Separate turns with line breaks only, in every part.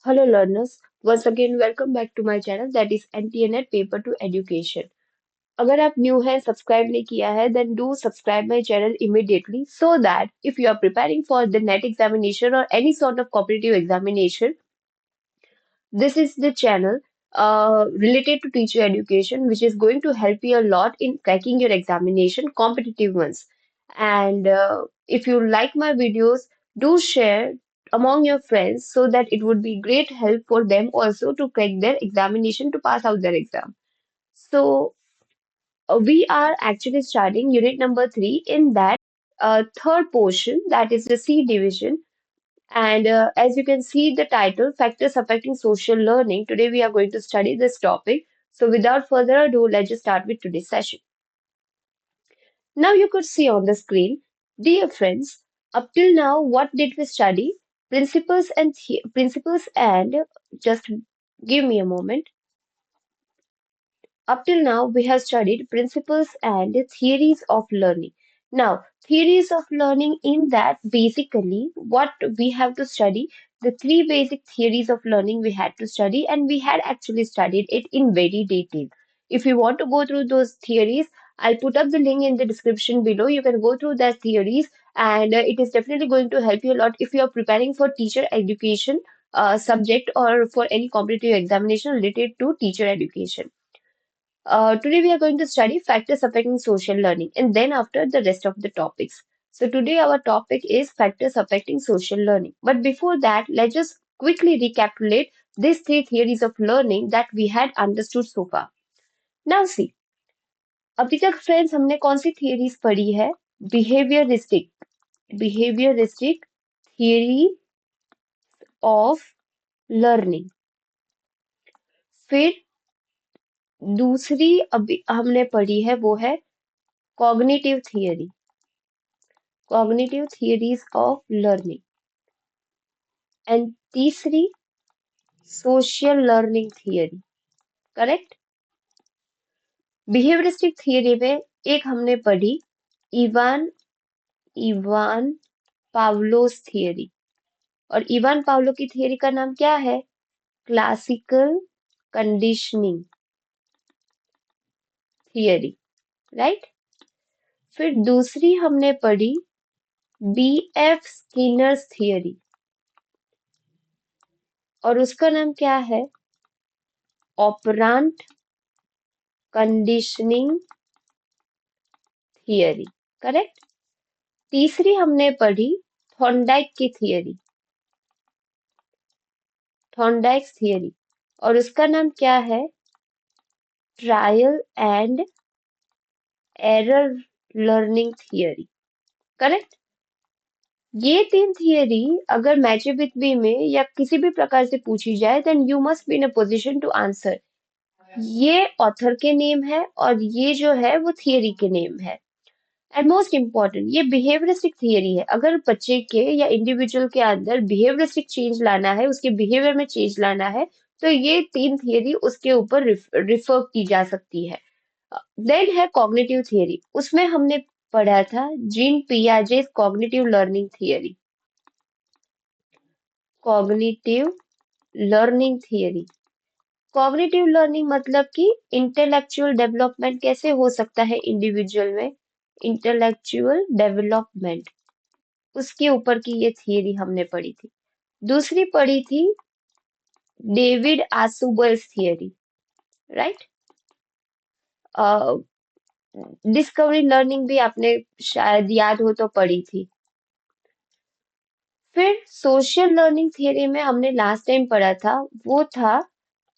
Hello learners, once again welcome back to my channel that is NTNet Paper to Education. अगर आप new हैं subscribe नहीं किया है then do subscribe my channel immediately so that if you are preparing for the NET examination or any sort of competitive examination, this is the channel related to teacher education, which is going to help you a lot in cracking your examination, competitive ones. And if you like my videos, do share among your friends so that it would be great help for them also to crack their examination to pass out their exam. So we are actually starting unit number 3 in that third portion, that is the C division. And as you can see the title, Factors Affecting Social Learning, today we are going to study this topic. So without further ado, let's just start with today's session. Now you could see on the screen, dear friends, up till now, what did we study? Principles and just give me a moment. Up till now, we have studied principles and theories of learning. Now, theories of learning in that basically what we have to study, the three basic theories of learning we had to study, and we had actually studied it in very detail. If you want to go through those theories, I'll put up the link in the description below. You can go through that theories, and it is definitely going to help you a lot if you are preparing for teacher education subject or for any competitive examination related to teacher education. Today we are going to study factors affecting social learning and then after the rest of the topics. So today our topic is factors affecting social learning. But before that, let's just quickly recapitulate these three theories of learning that we had understood so far. Now see, अभी तक friends हमने कौन सी theories पढ़ी है? Behaviouristic behaviouristic theory of learning. फिर दूसरी अभी हमने पढ़ी है वो है cognitive theory, cognitive theories of learning. And तीसरी social learning theory. Correct. Behaviouristic theory में एक हमने पढ़ी इवान इवान पावलोस थियरी. और इवान पावलो की थियरी का नाम क्या है? Classical conditioning theory. राइट. फिर दूसरी हमने पढ़ी बी एफ स्किनर्स थियरी और उसका नाम क्या है? ऑपरांट कंडीशनिंग थियरी. करेक्ट. तीसरी हमने पढ़ी थॉर्नडाइक की थियरी, थॉर्नडाइक्स थियरी, और उसका नाम क्या है? Trial and error learning theory. Correct. ये तीन थियरी अगर मैच विथ बी में या किसी भी प्रकार से पूछी जाए then you must be in a position to answer. ये ऑथर के नेम है और ये जो है वो थियरी के नेम है. एंड मोस्ट इम्पॉर्टेंट, ये बिहेवियरिस्टिक थियरी है. अगर बच्चे के या इंडिविजुअल के अंदर बिहेवियरिस्टिक चेंज लाना है, उसके बिहेवियर में चेंज लाना है, तो ये तीन थियरी उसके ऊपर रिफर की जा सकती है. देन है कॉग्निटिव थियरी. उसमें हमने पढ़ा था जीन पियाजे cognitive learning theory. Cognitive learning theory. Cognitive learning मतलब कि इंटेलेक्चुअल डेवलपमेंट कैसे हो सकता है इंडिविजुअल में, इंटेलेक्चुअल डेवलपमेंट, उसके ऊपर की ये थियरी हमने पढ़ी थी. दूसरी पढ़ी थी David Ausubel's theory. Right. Discovery learning भी आपने शायद याद हो तो पढ़ी थी. फिर सोशल लर्निंग थियरी में हमने लास्ट टाइम पढ़ा था वो था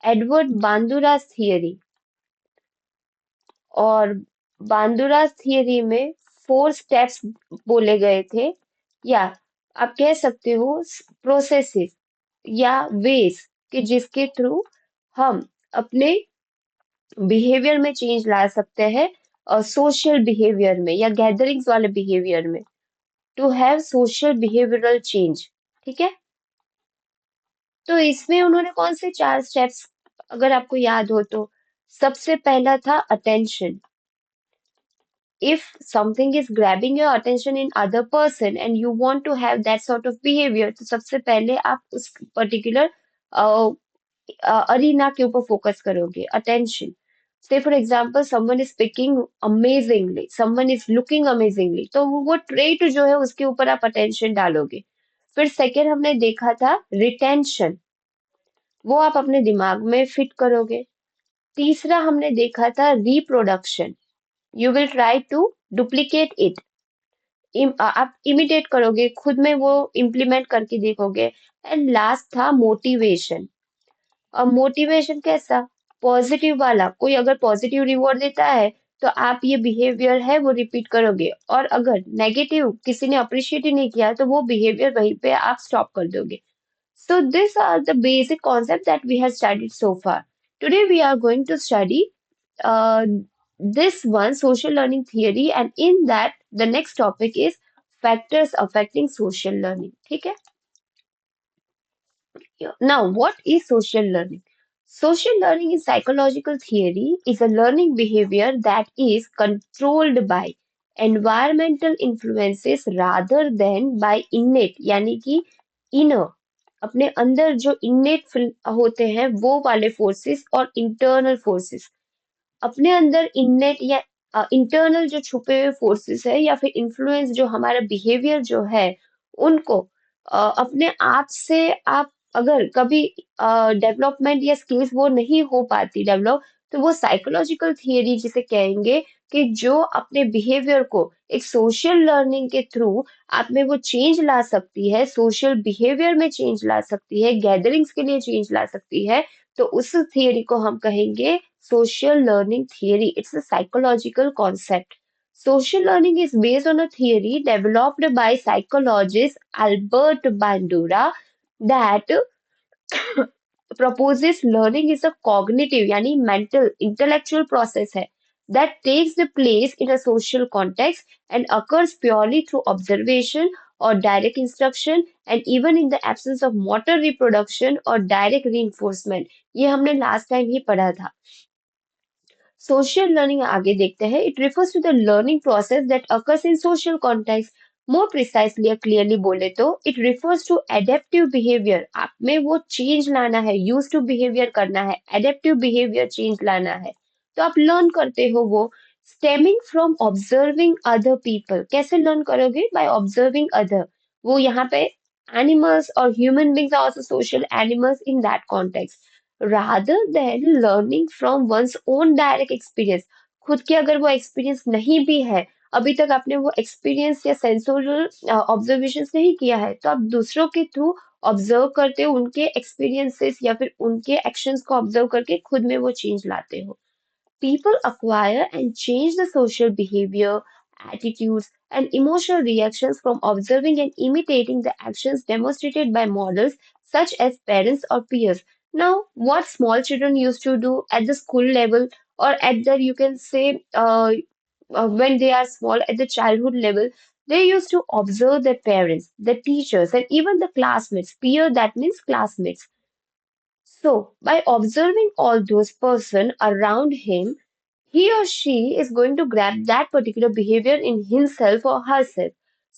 एडवर्ड बांदुरास थियरी. और बांदुरास थियरी में 4 स्टेप्स बोले गए थे, या आप कह सकते हो प्रोसेसेस या वेज कि जिसके थ्रू हम अपने बिहेवियर में चेंज ला सकते हैं और सोशल बिहेवियर में या गैदरिंग्स वाले बिहेवियर में, to have social behavioural change. ठीक है. तो इसमें उन्होंने कौन से 4 स्टेप्स अगर आपको याद हो तो, सबसे पहला था attention. If something is grabbing your attention in other person and you want to have that sort of behavior, तो सबसे पहले आप उस particular अरीना के ऊपर फोकस करोगे, अटेंशन। से for example someone is speaking amazingly, someone is looking amazingly, तो वो ट्रेट जो है उसके ऊपर आप अटेंशन डालोगे। फिर सेकेंड हमने देखा था रिटेंशन, वो आप अपने दिमाग में फिट करोगे। तीसरा हमने देखा था reproduction, you will try to duplicate it, आप इमिटेट करोगे, खुद में वो इम्प्लीमेंट करके देखोगे। एंड लास्ट था मोटिवेशन। अब मोटिवेशन कैसा, पॉजिटिव वाला, कोई अगर पॉजिटिव रिवॉर्ड देता है तो आप ये बिहेवियर है वो रिपीट करोगे, और अगर नेगेटिव किसी ने अप्रिशिएट ही नहीं किया तो वो बिहेवियर वहीं पे आप स्टॉप कर दोगे। So these are the basic concepts that we have studied so far. Today we are going to study uh, this one, social learning theory, and in that the next topic is factors affecting social learning. ठीक है? Yeah. Now, what is social learning? Social learning in psychological theory is a learning behavior that is controlled by environmental influences rather than by innate, यानी कि inner, अपने अंदर जो innate होते हैं वो वाले forces और internal forces। अपने अंदर इननेट या इंटरनल जो छुपे हुए फोर्सेस है या फिर इन्फ्लुएंस जो हमारा बिहेवियर जो है उनको अपने आप से आप अगर कभी डेवलपमेंट या स्किल्स वो नहीं हो पाती डेवलप, तो वो साइकोलॉजिकल थियरी जिसे कहेंगे कि जो अपने बिहेवियर को एक सोशल लर्निंग के थ्रू आप में वो चेंज ला सकती है, सोशल बिहेवियर में चेंज ला सकती है, गैदरिंग्स के लिए चेंज ला सकती है, तो उस थियरी को हम कहेंगे social learning theory. It's a psychological concept. Social learning is based on a theory developed by psychologist Albert Bandura that proposes learning is a cognitive यानी mental intellectual process है that takes the place in a social context and occurs purely through observation or direct instruction and even in the absence of motor reproduction or direct reinforcement। ये हमने last time ही पढ़ा था। Social learning आगे देखते हैं। It refers to the learning process that occurs in social context. More precisely या clearly बोले तो it refers to adaptive behaviour, आप में वो चेंज लाना है, यूज टू बिहेवियर करना है, एडेप्टिव बिहेवियर चेंज लाना है, तो आप लर्न करते हो वो stemming from observing other people. कैसे लर्न करोगे? By observing other. वो यहाँ पे एनिमल्स और human beings are also social animals in that context rather than learning from one's own direct experience। खुद के अगर वो एक्सपीरियंस नहीं भी है, अभी तक आपने वो एक्सपीरियंस या सेंसोरल ऑब्जर्वेशंस नहीं किया है, तो आप दूसरों के थ्रू ऑब्जर्व करते हो, उनके एक्सपीरियंसेस या फिर उनके एक्शंस को ऑब्जर्व करके खुद में वो चेंज लाते हो। People acquire and change the social behavior, attitudes, and emotional reactions from observing and imitating the actions demonstrated by models such as parents or peers. Now, what small children used to do at the school level, or at the, you can say, when they are small at the childhood level, they used to observe their parents, the teachers, and even the classmates. Peer, that means classmates. So, by observing all those person around him, he or she is going to grab that particular behavior in himself or herself.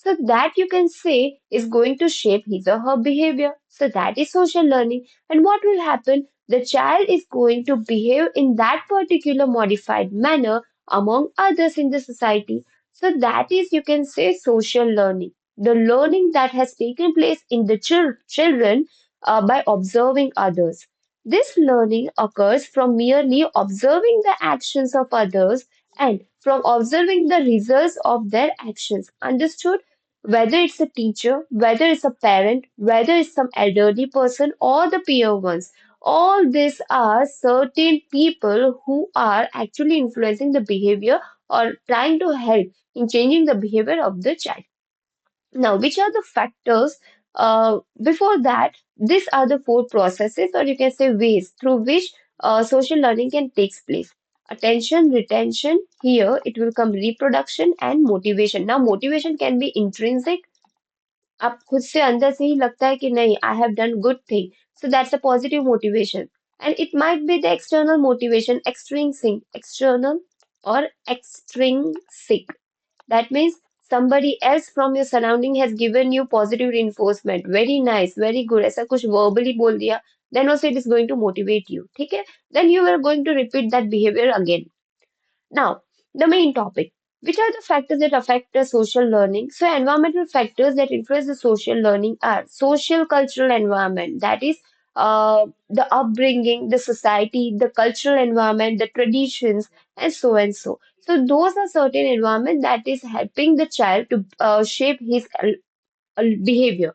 So that you can say is going to shape his or her behavior. So that is social learning. And what will happen? The child is going to behave in that particular modified manner among others in the society. So that is, you can say, social learning. The learning that has taken place in the children by observing others. This learning occurs from merely observing the actions of others and from observing the results of their actions. Understood? Whether it's a teacher, whether it's a parent, whether it's some elderly person or the peer ones, all these are certain people who are actually influencing the behavior or trying to help in changing the behavior of the child. Now, which are the factors? Before that, these are the four processes, or you can say ways, through which social learning can take place. Attention, retention, here it will come reproduction and motivation. Now, motivation can be intrinsic. आप खुद से अंदर से ही लगता है कि नहीं, I have done good thing. So that's a positive motivation. And it might be the external motivation, external or extrinsic. That means somebody else from your surrounding has given you positive reinforcement. Very nice, very good. ऐसा कुछ verbally बोल दिया then also it is going to motivate you. Okay, then you are going to repeat that behavior again. Now, the main topic. Which are the factors that affect the social learning? So, environmental factors that influence the social learning are social cultural environment, that is, the upbringing, the society, the cultural environment, the traditions, and so and so. So, those are certain environment that is helping the child to shape his behavior.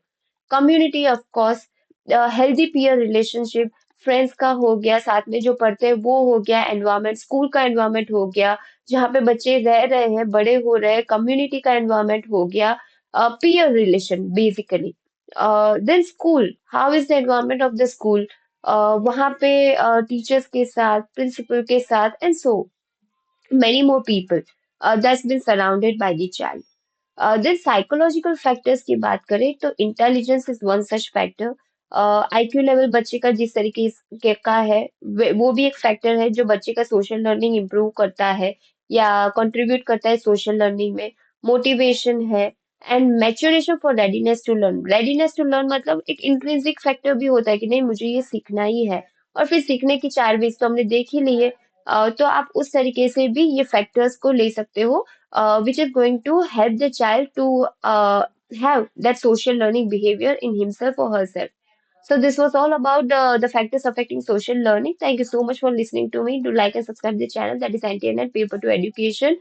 Community of course, healthy peer relationship, friends का हो गया, साथ में जो पढ़ते हैं वो हो गया, एनवायरनमेंट स्कूल का एनवायरनमेंट हो गया, जहाँ पे बच्चे रह रहे हैं बड़े हो रहे हैं, कम्युनिटी का एनवायरनमेंट हो गया, peer relation basically, then school, how is the environment of the school, वहाँ पे टीचर्स के साथ, प्रिंसिपल के साथ, and so many more people that's been surrounded by the child. Then psychological factors की बात करें तो intelligence is one such factor. IQ level बच्चे का जिस तरीके का है, वो भी एक फैक्टर है जो बच्चे का सोशल लर्निंग इंप्रूव करता है या कंट्रीब्यूट करता है सोशल लर्निंग में। मोटिवेशन है, and maturation for readiness to learn मतलब एक इंट्रिंसिक फैक्टर भी होता है कि नहीं मुझे ये सीखना ही है, और फिर सीखने की चार वेज तो हमने देख ही ली है। तो आप उस तरीके से भी ये फैक्टर्स को ले सकते हो, which is going to help the child to have that social learning behavior in himself or herself. So this was all about the factors affecting social learning. Thank you so much for listening to me. Do like and subscribe the channel, that is Anti-Net Paper to Education.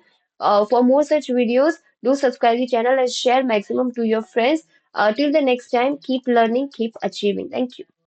For more such videos, do subscribe the channel and share maximum to your friends. Till the next time, keep learning, keep achieving. Thank you.